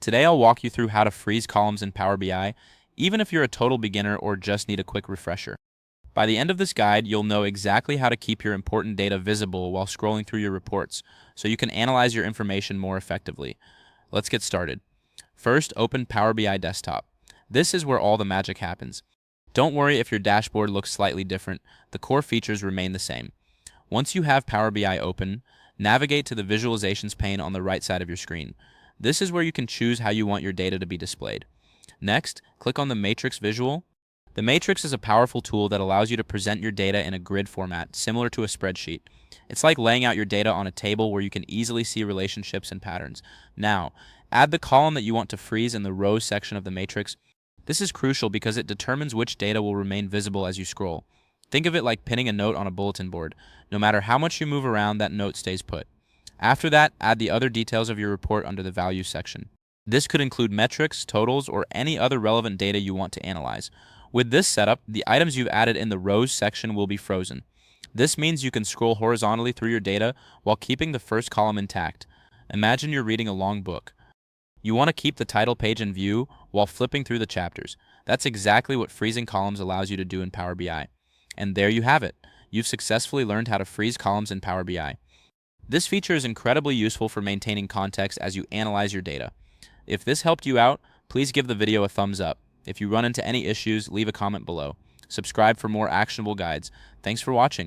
Today I'll walk you through how to freeze columns in Power BI, even if you're a total beginner or just need a quick refresher. By the end of this guide, you'll know exactly how to keep your important data visible while scrolling through your reports, so you can analyze your information more effectively. Let's get started. First, open Power BI Desktop. This is where all the magic happens. Don't worry if your dashboard looks slightly different, the core features remain the same. Once you have Power BI open, navigate to the Visualizations pane on the right side of your screen. This is where you can choose how you want your data to be displayed. Next, click on the Matrix visual. The Matrix is a powerful tool that allows you to present your data in a grid format, similar to a spreadsheet. It's like laying out your data on a table where you can easily see relationships and patterns. Now, add the column that you want to freeze in the rows section of the matrix. This is crucial because it determines which data will remain visible as you scroll. Think of it like pinning a note on a bulletin board. No matter how much you move around, that note stays put. After that, add the other details of your report under the Values section. This could include metrics, totals, or any other relevant data you want to analyze. With this setup, the items you've added in the Rows section will be frozen. This means you can scroll horizontally through your data while keeping the first column intact. Imagine you're reading a long book. You want to keep the title page in view while flipping through the chapters. That's exactly what freezing columns allows you to do in Power BI. And there you have it. You've successfully learned how to freeze columns in Power BI. This feature is incredibly useful for maintaining context as you analyze your data. If this helped you out, please give the video a thumbs up. If you run into any issues, leave a comment below. Subscribe for more actionable guides. Thanks for watching.